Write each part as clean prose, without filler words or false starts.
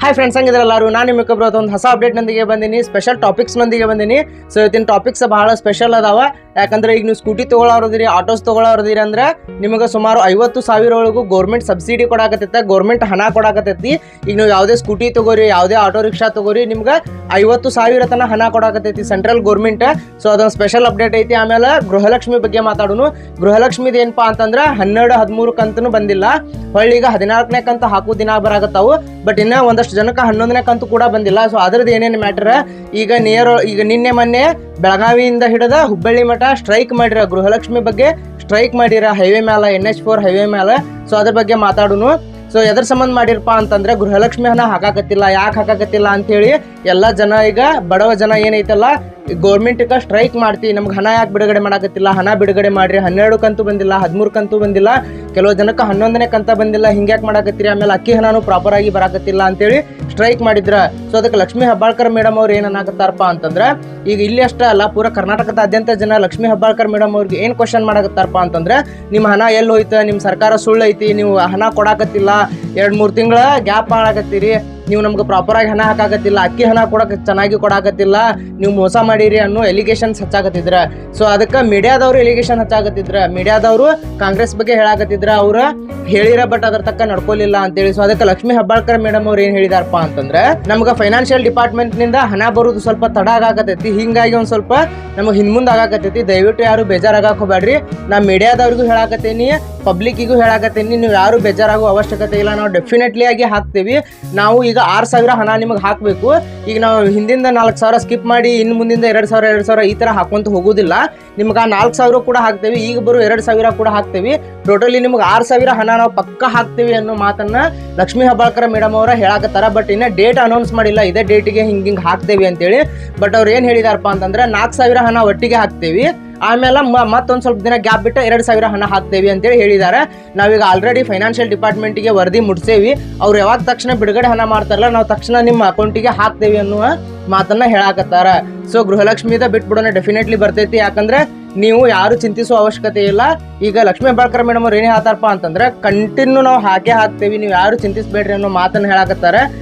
Hi friends, ಹಂಗಿದ್ರಲ್ಲಾರು ನಾನು ನಿಮಗೆ ಒಂದು ಹೊಸ ಅಪ್ಡೇಟ್ನೊಂದಿಗೆ ಬಂದೀನಿ, ಸ್ಪೆಷಲ್ ಟಾಪಿಕ್ಸ್ನೊಂದಿಗೆ ಬಂದೀನಿ. ಸೊ ಇವತ್ತಿನ ಟಾಪಿಕ್ಸ್ ಭಾಳ ಸ್ಪೆಷಲ್ ಅದಾವ. ಯಾಕಂದ್ರೆ ಈಗ ನೀವು ಸ್ಕೂಟಿ ತೊಗೊಳೋರದಿರಿ, ಆಟೋಸ್ ತೊಗೊಳೋರದಿರಿ ಅಂದ್ರೆ ನಿಮಗೆ ಸುಮಾರು 50,000 ಒಳಗೂ ಗೌರ್ಮೆಂಟ್ ಸಬ್ಸಿಡಿ ಕೊಡಾಕತ್ತೈತೆ, ಗೌರ್ಮೆಂಟ್ ಹಣ ಕೊಡಾಕತ್ತೈತಿ. ಈಗ ನೀವು ಯಾವುದೇ ಸ್ಕೂಟಿ ತೊಗೋರಿ, ಯಾವುದೇ ಆಟೋ ರಿಕ್ಷಾ ತೊಗೋರಿ, ನಿಮ್ಗೆ 50,000 ತನಕ ಹಣ ಕೊಡಾಕತ್ತೈತಿ ಸೆಂಟ್ರಲ್ ಗೌರ್ಮೆಂಟ್. ಸೊ ಅದೊಂದು ಸ್ಪೆಷಲ್ ಅಪ್ಡೇಟ್ ಐತಿ. ಆಮೇಲೆ ಗೃಹಲಕ್ಷ್ಮಿ ಬಗ್ಗೆ ಮಾತಾಡೋನು. ಗೃಹಲಕ್ಷ್ಮಿದು ಏನಪ್ಪಾ ಅಂತಂದ್ರೆ 12-13 ಕಂತೂ ಬಂದಿಲ್ಲ, ಹೊಳ್ಳಿ ಈಗ 14ನೇ ಕಂತು ಹಾಕೋ ದಿನ ಬರಾಕತ್ತಾವು. ಬಟ್ ಇನ್ನ ಒಂದಷ್ಟು ಜನಕ್ಕೆ 11ನೇ ಕಂತು ಕೂಡ ಬಂದಿಲ್ಲ. ಸೊ ಅದ್ರದ್ದು ಏನೇನು ಮ್ಯಾಟರ್, ಈಗ ನಿನ್ನೆ ಮೊನ್ನೆ ಬೆಳಗಾವಿಯಿಂದ ಹಿಡಿದ ಹುಬ್ಬಳ್ಳಿ ಮಠ ಸ್ಟ್ರೈಕ್ ಮಾಡಿರ, ಗೃಹಲಕ್ಷ್ಮಿ ಬಗ್ಗೆ ಸ್ಟ್ರೈಕ್ ಮಾಡಿರ ಹೈವೇ ಮೇಲೆ, NH4 ಹೈವೇ ಮೇಲೆ. ಸೊ ಅದ್ರ ಬಗ್ಗೆ ಮಾತಾಡೋನು. ಸೊ ಎದ್ರ ಸಂಬಂಧ ಮಾಡಿರಪ್ಪ ಅಂತಂದ್ರೆ ಗೃಹಲಕ್ಷ್ಮಿ ಹಣ ಹಾಕಾಕತ್ತಿಲ್ಲ, ಯಾಕೆ ಹಾಕಾಕತ್ತಿಲ್ಲ ಅಂತೇಳಿ ಎಲ್ಲ ಜನ, ಈಗ ಬಡವ ಜನ ಏನೈತಲ್ಲ ಗೌರ್ಮೆಂಟ್ಗೆ ಸ್ಟ್ರೈಕ್ ಮಾಡ್ತೀವಿ, ನಮ್ಗೆ ಹಣ ಯಾಕೆ ಬಿಡುಗಡೆ ಮಾಡಾಕತ್ತಿಲ್ಲ, ಹಣ ಬಿಡುಗಡೆ ಮಾಡ್ರಿ. 12 ಕಂತು ಬಂದಿಲ್ಲ, 13 ಕಂತು ಬಂದಿಲ್ಲ, ಕೆಲವು ಜನಕ್ಕೆ 11ನೇ ಕಂತ ಬಂದಿಲ್ಲ, ಹಿಂಗ್ಯಾಕೆ ಮಾಡಾಕತ್ತೀರಿ, ಆಮೇಲೆ ಅಕ್ಕಿ ಹಣನೂ ಪ್ರಾಪರ್ ಆಗಿ ಬರಾಕತ್ತಿಲ್ಲ ಅಂತೇಳಿ ಸ್ಟ್ರೈಕ್ ಮಾಡಿದ್ರ. ಸೊ ಅದಕ್ಕೆ ಲಕ್ಷ್ಮೀ ಹೆಬ್ಬಾಳ್ಕರ್ ಮೇಡಮ್ ಅವ್ರು ಏನ್ ಅನ್ನಾಕತ್ತಾರಪ್ಪ ಅಂತಂದ್ರೆ, ಈಗ ಇಲ್ಲಿ ಅಷ್ಟೇ ಅಲ್ಲ, ಪೂರ ಕರ್ನಾಟಕದಾದ್ಯಂತ ಜನ ಲಕ್ಷ್ಮೀ ಹೆಬ್ಬಾಳ್ಕರ್ ಮೇಡಮ್ ಅವ್ರಿಗೆ ಏನ್ ಕ್ವಶನ್ ಮಾಡಾಕತ್ತಾರಪ್ಪ ಅಂತಂದ್ರೆ, ನಿಮ್ಮ ಹಣ ಎಲ್ಲಿ ಹೋಯ್ತು, ನಿಮ್ಮ ಸರ್ಕಾರ ಸುಳ್ಳು ಐತಿ, ನೀವು ಹಣ ಕೊಡಾಕತ್ತಿಲ್ಲ, 2-3 ತಿಂಗಳ ಗ್ಯಾಪ್ ಮಾಡಾಕತ್ತೀರಿ, ನೀವು ನಮ್ಗೆ ಪ್ರಾಪರ್ ಆಗಿ ಹಣ ಹಾಕಾಕತ್ತಿಲ್ಲ, ಅಕ್ಕಿ ಹಣ ಚೆನ್ನಾಗಿ ಕೊಡಾಕತ್ತಿಲ್ಲ, ನೀವು ಮೋಸ ಮಾಡಿರಿ ಅನ್ನೋ ಎಲಿಗೇಷನ್ಸ್ ಹಚ್ಚಾಕತ್ತಿದ್ರ. ಸೊ ಅದಕ್ಕೆ ಮೀಡಿಯಾದವ್ರು ಎಲಿಗೇಷನ್ ಹಚ್ಚಾಕತ್ತಿದ್ರ, ಮೀಡಿಯಾದವರು ಕಾಂಗ್ರೆಸ್ ಬಗ್ಗೆ ಹೇಳಾಕತ್ತಿದ್ರ, ಅವ್ರ ಹೇಳಿರ ಬಟ್ ಅದ್ರ ತಕ್ಕ ನಡ್ಕೊಲಿಲ್ಲ ಅಂತೇಳಿ. ಸೊ ಅದಕ್ಕೆ ಲಕ್ಷ್ಮೀ ಹೆಬ್ಬಾಳ್ಕರ್ ಮೇಡಮ್ ಅವ್ರು ಏನ್ ಹೇಳಿದಾರಪ್ಪ ಅಂತಂದ್ರೆ, ನಮ್ಗೆ ಫೈನಾನ್ಷಿಯಲ್ ಡಿಪಾರ್ಟ್ಮೆಂಟ್ ನಿಂದ ಹಣ ಬರೋದು ಸ್ವಲ್ಪ ತಡ ಆಗಾಕತ್ತೈತಿ, ಹಿಂಗಾಗಿ ಒಂದ್ ಸ್ವಲ್ಪ ನಮಗೆ ಹಿಂದ್ಮುಂದ್ ಆಗಾಕತ್ತೈತಿ. ದಯವಿಟ್ಟು ಯಾರು ಬೇಜಾರಾಗಕ್ ಹೋಗ್ಬೇಡ್ರಿ. ನಾ ಮೀಡಿಯಾದವ್ರಿಗೂ ಹೇಳಾಕತ್ತೀನಿ, ಪಬ್ಲಿಕ್ಕಿಗೂ ಹೇಳಾಕತ್ತೀನಿ, ನೀವು ಯಾರು ಬೇಜಾರಾಗೋ ಅವಶ್ಯಕತೆ ಇಲ್ಲ. ನಾವು ಡೆಫಿನೆಟ್ಲಿ ಆಗಿ ಹಾಕ್ತೀವಿ. ನಾವು ಈಗ 6,000 ಹಣ ನಿಮಗೆ ಹಾಕಬೇಕು. ಈಗ ನಾವು ಹಿಂದಿಂದ 4,000 ಸ್ಕಿಪ್ ಮಾಡಿ ಇನ್ನು ಮುಂದಿಂದ 2,000 ಈ ತರ ಹಾಕೊಂತ ಹೋಗೋದಿಲ್ಲ. ನಿಮ್ಗೆ ಆ 4,000 ಕೂಡ ಹಾಕ್ತೇವಿ, ಈಗ ಬರೋ 2,000 ಕೂಡ ಹಾಕ್ತೇವಿ. ಟೋಟಲಿ ನಿಮ್ಗೆ 6,000 ಹಣ ನಾವು ಪಕ್ಕ ಹಾಕ್ತೀವಿ ಅನ್ನೋ ಮಾತನ್ನ ಲಕ್ಷ್ಮೀ ಹೆಬ್ಬಾಳ್ಕರ್ ಮೇಡಮ್ ಅವರ ಹೇಳಾಕತ್ತಾರ. ಬಟ್ ಇನ್ನ ಡೇಟ್ ಅನೌನ್ಸ್ ಮಾಡಿಲ್ಲ, ಇದೇ ಡೇಟಿಗೆ ಹಿಂಗೆ ಹಾಕ್ತೇವಿ ಅಂತೇಳಿ. ಬಟ್ ಅವ್ರು ಏನ್ ಹೇಳಿದಾರಪ್ಪ ಅಂತಂದ್ರೆ 4,000 ಹಣ ಒಟ್ಟಿಗೆ ಹಾಕ್ತೇವಿ, ಆಮೇಲೆ ಮತ್ತೊಂದು ಸ್ವಲ್ಪ ದಿನ ಗ್ಯಾಪ್ ಬಿಟ್ಟು 2,000 ಹಣ ಹಾಕ್ತೇವಿ ಅಂತೇಳಿ ಹೇಳಿದ್ದಾರೆ. ನಾವೀಗ ಆಲ್ರೆಡಿ ಫೈನಾನ್ಷಿಯಲ್ ಡಿಪಾರ್ಟ್ಮೆಂಟ್ಗೆ ವರದಿ ಮುಟ್ಸೇವಿ. ಅವ್ರು ಯಾವಾಗ ತಕ್ಷಣ ಬಿಡುಗಡೆ ಹಣ ಮಾಡ್ತಾರಲ್ಲ, ನಾವು ತಕ್ಷಣ ನಿಮ್ಮ ಅಕೌಂಟಿಗೆ ಹಾಕ್ತೇವಿ ಅನ್ನುವ ಮಾತನ್ನ ಹೇಳಾಕತ್ತಾರ. ಸೊ ಗೃಹಲಕ್ಷ್ಮಿದ ಬಿಟ್ಬಿಡೋಣ, ಡೆಫಿನೆಟ್ಲಿ ಬರ್ತೈತಿ. ಯಾಕಂದ್ರೆ ನೀವು ಯಾರು ಚಿಂತಿಸುವ ಅವಶ್ಯಕತೆ ಇಲ್ಲ. ಈಗ ಲಕ್ಷ್ಮೀ ಹೆಬ್ಬಾಳ್ಕರ್ ಮೇಡಮ್ ಅವ್ರು ಏನೇ ಹೇಳ್ತಾರಪ್ಪ ಅಂತಂದ್ರೆ, ಕಂಟಿನ್ಯೂ ನಾವು ಹಾಕ್ತೇವಿ, ನೀವು ಯಾರು ಚಿಂತಿಸ್ಬೇಡ್ರಿ ಅನ್ನೋ ಮಾತನ್ನ ಹೇಳಾಕತ್ತಾರ.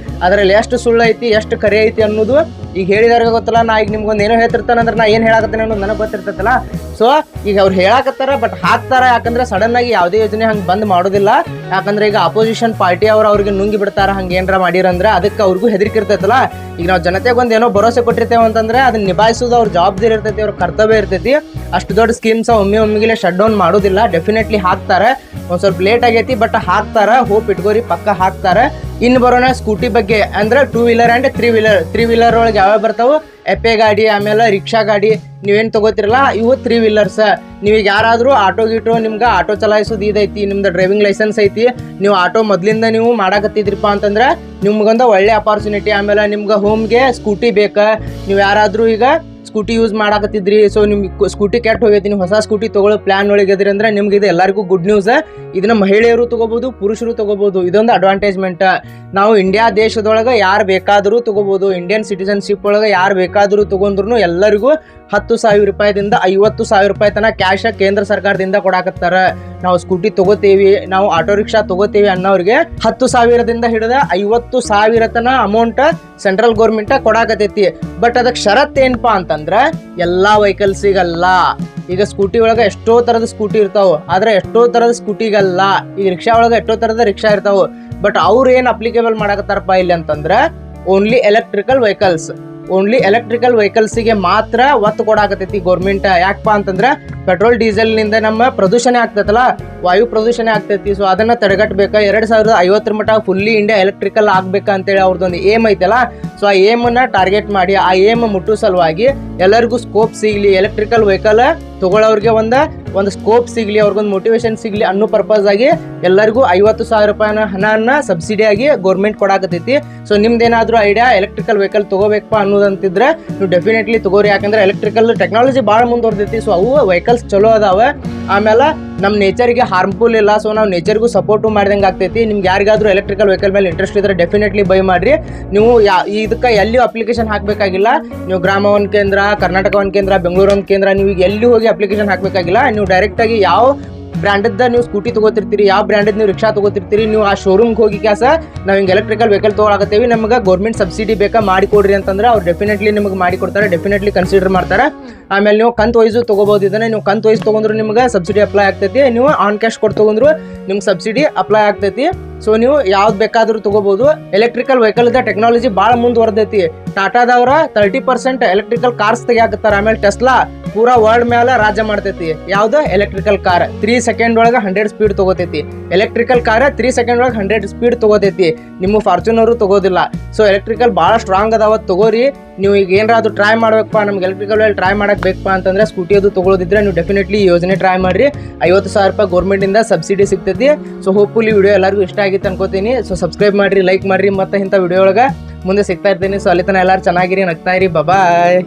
ಅದರಲ್ಲಿ ಎಷ್ಟು ಸುಳ್ಳು ಐತಿ, ಎಷ್ಟು ಕರೆ ಐತಿ ಅನ್ನೋದು ಈಗ ಹೇಳಿದಾರೆ ಗೊತ್ತಲ್ಲ. ನಾ ಈಗ ನಿಮ್ಗೊಂದು ಏನೋ ಹೇಳ್ತಿರ್ತಾನಂದ್ರೆ ನಾ ಏನು ಹೇಳಾಕತ್ತೇನೆ ಅನ್ನೋದು ನನಗೆ ಗೊತ್ತಿರ್ತೈತಲ್ಲ. ಸೊ ಈಗ ಅವ್ರು ಹೇಳಾಕತ್ತಾರ, ಬಟ್ ಹಾಕ್ತಾರ. ಯಾಕಂದ್ರೆ ಸಡನ್ ಆಗಿ ಯಾವುದೇ ಯೋಜನೆ ಹಂಗೆ ಬಂದ್ ಮಾಡೋದಿಲ್ಲ. ಯಾಕಂದ್ರೆ ಈಗ ಅಪೋಸಿಷನ್ ಪಾರ್ಟಿ ಅವ್ರಿಗೆ ನುಂಗಿ ಬಿಡ್ತಾರ, ಹಂಗೆ ಏನಾರ ಮಾಡಿರಂದ್ರೆ ಅದಕ್ಕೆ ಅವ್ರಿಗೂ ಹೆದರಿಕೆ ಇರ್ತೈತಲ್ಲ. ಈಗ ನಾವು ಜನತೆಗೆ ಒಂದು ಏನೋ ಭರೋಸೆ ಕೊಟ್ಟಿರ್ತೇವೆ ಅಂತಂದ್ರೆ ಅದನ್ನ ನಿಭಾಯಿಸೋದು ಅವ್ರ ಜವಾಬ್ದಾರಿ ಇರ್ತೈತಿ, ಅವ್ರ ಕರ್ತವ್ಯ ಇರ್ತೈತಿ. ಅಷ್ಟು ದೊಡ್ಡ ಸ್ಕೀಮ್ಸ್ ಒಮ್ಮೆಗೆ ಶಟ್ ಡೌನ್ ಮಾಡೋದಿಲ್ಲ. ಡೆಫಿನೆಟ್ಲಿ ಹಾಕ್ತಾರೆ. ಒಂದು ಸ್ವಲ್ಪ ಲೇಟ್ ಆಗೈತಿ, ಬಟ್ ಹಾಕ್ತಾರ. ಹೋಪ್ ಇಟ್ಕೋರಿ, ಪಕ್ಕ ಹಾಕ್ತಾರೆ. ಇನ್ನು ಬರೋಣ ಸ್ಕೂಟಿ ಬಗ್ಗೆ. ಅಂದ್ರೆ 2 ವೀಲರ್ ಆ್ಯಂಡ್ 3 ವೀಲರ್ ಒಳಗೆ ಯಾವ್ಯಾವ ಬರ್ತಾವೆ, ಎಪ್ಪೆ ಗಾಡಿ, ಆಮೇಲೆ ರಿಕ್ಷಾ ಗಾಡಿ, ನೀವೇನು ತಗೋತಿರಲ್ಲ ಇವು 3 ವೀಲರ್ಸ್. ನೀವೀಗ ಯಾರಾದರೂ ಆಟೋ ಗೀಟೋ, ನಿಮ್ಗೆ ಆಟೋ ಚಲಾಯಿಸೋದು ಇದೈತಿ, ನಿಮ್ದು ಡ್ರೈವಿಂಗ್ ಲೈಸೆನ್ಸ್ ಐತಿ, ನೀವು ಆಟೋ ಮೊದಲಿಂದ ನೀವು ಮಾಡಾಕತ್ತಿದ್ರಿಪ್ಪ ಅಂತಂದ್ರೆ ನಿಮ್ಗೊಂದು ಒಳ್ಳೆ ಅಪಾರ್ಚುನಿಟಿ. ಆಮೇಲೆ ನಿಮ್ಗೆ ಹೋಮ್ಗೆ ಸ್ಕೂಟಿ ಬೇಕಾ, ನೀವು ಯಾರಾದರೂ ಈಗ ಸ್ಕೂಟಿ ಯೂಸ್ ಮಾಡಾಕತ್ತಿದ್ರಿ, ಸೊ ನಿಮ್ಗೆ ಸ್ಕೂಟಿ ಕೆಟ್ಟ ಹೋಗೈತಿ, ನೀವು ಹೊಸ ಸ್ಕೂಟಿ ತಗೊಳ್ಳೋ ಪ್ಲಾನ್ ಒಳಗಿದ್ರಿ ಅಂದ್ರೆ ನಿಮ್ಗೆ ಇದು ಎಲ್ಲರಿಗೂ ಗುಡ್ ನ್ಯೂಸ್. ಇದನ್ನ ಮಹಿಳೆಯರು ತಗೋಬಹುದು, ಪುರುಷರು ತಗೋಬಹುದು. ಇದೊಂದು ಅಡ್ವಾಂಟೇಜ್ಮೆಂಟ್. ನಾವು ಇಂಡಿಯಾ ದೇಶದೊಳಗೆ ಯಾರು ಬೇಕಾದರೂ ತಗೋಬಹುದು. ಇಂಡಿಯನ್ ಸಿಟಿಸನ್ಶಿಪ್ ಒಳಗೆ ಯಾರು ಬೇಕಾದರೂ ತಗೊಂಡ್ರು ಎಲ್ಲರಿಗೂ 10,000 ರೂಪಾಯಿದಿಂದ 50,000 ರೂಪಾಯಿ ತನಕ ಕ್ಯಾಶ್ ಕೇಂದ್ರ ಸರ್ಕಾರದಿಂದ ಕೊಡಾಕತ್ತಾರ. ನಾವು ಸ್ಕೂಟಿ ತಗೋತೀವಿ, ನಾವು ಆಟೋ ರಿಕ್ಷಾ ತಗೋತೀವಿ ಅನ್ನೋರಿಗೆ 10,000ದಿಂದ ಹಿಡಿದ 50,000 ತನ ಅಮೌಂಟ್ ಸೆಂಟ್ರಲ್ ಗೌರ್ಮೆಂಟ್ ಕೊಡಾಕತೈತಿ. ಬಟ್ ಅದಕ್ಕೆ ಷರತ್ ಏನಪ್ಪಾ ಅಂತಂದ್ರೆ, ಎಲ್ಲಾ ವೆಹಿಕಲ್ಸಿಗಲ್ಲ. ಈಗ ಸ್ಕೂಟಿ ಒಳಗೆ ಎಷ್ಟೋ ತರದ ಸ್ಕೂಟಿ ಇರ್ತಾವ, ಆದ್ರೆ ಎಷ್ಟೋ ತರದ ಸ್ಕೂಟಿಗಲ್ಲ. ಈಗ ರಿಕ್ಷಾ ಒಳಗೆ ಎಷ್ಟೋ ತರದ ರಿಕ್ಷಾ ಇರ್ತಾವ. ಬಟ್ ಅವ್ರು ಏನ್ ಅಪ್ಲಿಕೇಬಲ್ ಮಾಡಾಕತ್ತಾರಪ್ಪ ಇಲ್ಲಿ ಅಂತಂದ್ರೆ, ಓನ್ಲಿ ಎಲೆಕ್ಟ್ರಿಕಲ್ ವೆಹಿಕಲ್ಸಿಗೆ ಮಾತ್ರ ಒತ್ತು ಕೊಡಾಕತೈತಿ ಗೌರ್ಮೆಂಟ್. ಯಾಕಪ್ಪ ಅಂತಂದ್ರೆ ಪೆಟ್ರೋಲ್ ಡೀಸೆಲ್ ನಿಂದ ನಮ್ಮ ಪ್ರದೂಷಣೆ ಆಗ್ತೈತಲ್ಲ, ವಾಯು ಪ್ರದೂಷಣೆ ಆಗ್ತೈತಿ. ಸೊ ಅದನ್ನ ತಡೆಗಟ್ಟಬೇಕಾ, 2050 ಮಟ್ಟ ಫುಲ್ಲಿ ಇಂಡಿಯಾ ಎಲೆಕ್ಟ್ರಿಕಲ್ ಆಗ್ಬೇಕಾ ಅಂತೇಳಿ ಅವ್ರದ್ದೊಂದು ಏಮ್ ಐತಲ್ಲ. ಸೊ ಆ ಏಮನ್ನ ಟಾರ್ಗೆಟ್ ಮಾಡಿ, ಆ ಏಮ್ ಮುಟ್ಟೋ ಸಲುವಾಗಿ ಎಲ್ಲರಿಗೂ ಸ್ಕೋಪ್ ಸಿಗ್ಲಿ, ಎಲೆಕ್ಟ್ರಿಕಲ್ ವೆಹಿಕಲ್ ತಗೊಳ್ಳೋರಿಗೆ ಒಂದು ಸ್ಕೋಪ್ ಸಿಗ್ಲಿ, ಅವ್ರಿಗೊಂದು ಮೋಟಿವೇಶನ್ ಸಿಗ್ಲಿ ಅನ್ನೋ ಪರ್ಪಸ್ ಆಗಿ ಎಲ್ಲರಿಗೂ 50,000 ರೂಪಾಯಿನ ಹಣನ ಸಬ್ಸಿಡಿ ಆಗಿ ಗೌರ್ಮೆಂಟ್ ಕೊಡಾಕತೈತಿ. ಸೊ ನಿಮ್ದೇನಾದ್ರೂ ಐಡಿಯಾ ಎಲೆಕ್ಟ್ರಿಕಲ್ ವೆಹಿಕಲ್ ತಗೋಬೇಕಪ್ಪ ಅನ್ನೋದಂತಿದ್ರೆ ನೀವು ಡೆಫಿನೆಟ್ಲಿ ತಗೋರಿ. ಯಾಕಂದ್ರೆ ಎಲೆಕ್ಟ್ರಿಕಲ್ ಟೆಕ್ನಾಲಜಿ ಭಾಳ ಮುಂದುವರ್ದೈತಿ. ಸೊ ಅವು ವೆಹಿಕಲ್ಸ್ ಚಲೋ ಅದಾವೆ. ಆಮೇಲೆ ನಮ್ಮ ನೇಚರ್ಗೆ ಹಾರ್ಮ್ಫುಲ್ ಇಲ್ಲ. ಸೊ ನಾವು ನೇಚರ್ಗೂ ಸಪೋರ್ಟು ಮಾಡಿದಂಗೆ ಆಗ್ತೈತಿ. ನಿಮ್ಗೆ ಯಾರಿಗಾದ್ರೂ ಎಲೆಕ್ಟ್ರಿಕಲ್ ವೆಹಿಕಲ್ ಮೇಲೆ ಇಂಟ್ರೆಸ್ಟ್ ಇದ್ರೆ ಡೆಫಿನೆಟ್ಲಿ ಬೈ ಮಾಡ್ರಿ. ನೀವು ಇದಕ್ಕೆ ಎಲ್ಲಿ ಅಪ್ಲಿಕೇಶನ್ ಹಾಕಬೇಕಾಗಿಲ್ಲ. ನೀವು ಗ್ರಾಮ ಒನ್ ಕೇಂದ್ರ, ಕರ್ನಾಟಕ ಒನ್ ಕೇಂದ್ರ, ಬೆಂಗಳೂರು ಒಂದು ಕೇಂದ್ರ, ನೀವು ಎಲ್ಲಿ ಹೋಗಿ ಅಪ್ಲಿಕೇಶನ್ ಹಾಕಬೇಕಾಗಿಲ್ಲ. ನೀವು ಡೈರೆಕ್ಟಾಗಿ ಯಾವ ಬ್ರ್ಯಾಂಡದ ನೀವು ಸ್ಕೂಟಿ ತಗೋತಿರ್ತೀರಿ, ಯಾವ ಬ್ರ್ಯಾಂಡದ ನೀವು ರಿಕ್ಷಾ ತಗೋತಿರ್ತೀರಿ, ನೀವು ಆ ಶೋರೂಮ್ಗೆ ಹೋಗಿ ಕ್ಯಾಸ ನಾವು ಹಿಂಗೆ ಎಲೆಕ್ಟ್ರಿಕಲ್ ವೆಹಿಕಲ್ ತೊಗೊಳಕತ್ತೀವಿ, ನಮ್ಗೆ ಗೌರ್ಮೆಂಟ್ ಸಬ್ಸಿಡಿ ಬೇಕಾ ಮಾಡಿಕೊಡ್ರಿ ಅಂತಂದ್ರೆ ಅವ್ರು ಡೆಫಿನೆಟ್ಲಿ ನಿಮಗೆ ಮಾಡಿಕೊಡ್ತಾರೆ, ಡೆಫಿನೆಟ್ಲಿ ಕನ್ಸಿಡರ್ ಮಾಡ್ತಾರೆ. ಆಮೇಲೆ ನೀವು ಕಂತು ವೈಸು ತೊಗೋಬೋದು. ಇದನ್ನ ನೀವು ಕಂತು ವೈಸ್ ತೊಗೊಂಡ್ರು ನಿಮ್ಗೆ ಸಬ್ಸಿಡಿ ಅಪ್ಲೈ ಆಗ್ತೈತಿ, ನೀವು ಆನ್ ಕ್ಯಾಶ್ ಕೊಟ್ಟು ತೊಗೊಂಡ್ರು ನಿಮ್ಗೆ ಸಬ್ಸಿಡಿ ಅಪ್ಲೈ ಆಗ್ತೈತಿ. ಸೊ ನೀವು ಯಾವ್ದು ಬೇಕಾದ್ರೂ ತಗೋಬಹುದು. ಎಲೆಕ್ಟ್ರಿಕಲ್ ವೆಹಿಕಲ್ ಟೆಕ್ನಾಲಜಿ ಭಾಳ ಮುಂದುವರೆದೈತಿ. ಟಾಟಾದವ್ರ 30% ಎಲೆಕ್ಟ್ರಿಕಲ್ ಕಾರ್ಸ್ ತೆಗಿಯಾಕತ್ತಾರ. ಆಮೇಲೆ ಟೆಸ್ಲಾ ಪೂರಾ ವರ್ಲ್ಡ್ ಮೇಲೆ ರಾಜ್ಯ ಮಾಡ್ತೈತಿ. ಯಾವ್ದು ಎಲೆಕ್ಟ್ರಿಕಲ್ ಕಾರ್ 3 ಸೆಕೆಂಡ್ ಒಳಗೆ 100 ಸ್ಪೀಡ್ ತಗೋತೈತಿ. ಎಲೆಕ್ಟ್ರಿಕಲ್ ಕಾರ್ 3 ಸೆಕೆಂಡ್ ಒಳಗೆ 100 ಸ್ಪೀಡ್ ತಗೋತೈತಿ. ನಿಮ್ಮ ಫಾರ್ಚುನರು ತಗೋದಿಲ್ಲ. ಸೊ ಎಲೆಕ್ಟ್ರಿಕಲ್ ಭಾಳ ಸ್ಟ್ರಾಂಗ್ ಅದಾವ, ತಗೋರಿ. ನೀವು ಈಗ ಏನಾದ್ರು ಟ್ರೈ ಮಾಡ್ಬೇಕಪ್ಪ, ನಮ್ಗೆ ಎಲೆಕ್ಟ್ರಿಕಲ್ ವೆಲ್ ಟ್ರೈ ಮಾಡಕ್ ಬೇಕಪ್ಪ ಅಂತಂದ್ರೆ ಸ್ಕೂಟಿ ಅದು ತಗೊಳ್ಳೋದಿದ್ರೆ ನೀವು ಡೆಫಿನೆಟ್ಲಿ ಯೋಜನೆ ಟ್ರೈ ಮಾಡ್ರಿ. 50,000 ರೂಪಾಯಿ ಗೌರ್ಮೆಂಟಿಂದ ಸಬ್ಸಿಡಿ ಸಿಗ್ತೈತಿ. ಸೊ ಹೋಪ್ಫುಲಿ ವಿಡಿಯೋ ಎಲ್ಲರಿಗೂ ಇಷ್ಟ ಆಗಿತ್ತು ಅನ್ಕೋತೀನಿ. ಸೊ ಸಬ್ಸ್ಕ್ರೈಬ್ ಮಾಡ್ರಿ, ಲೈಕ್ ಮಾಡ್ರಿ, ಮತ್ತೆ ಇಂಥ ವಿಡಿಯೋ ಒಳಗೆ ಮುಂದೆ ಸಿಗ್ತಾ ಇರ್ತೀನಿ. ಸೊ ಅಲ್ಲಿ ತನಕ ಎಲ್ಲರೂ ಚೆನ್ನಾಗಿರಿ, ನಗ್ತಾ ಇರಿ. ಬಾಯ್.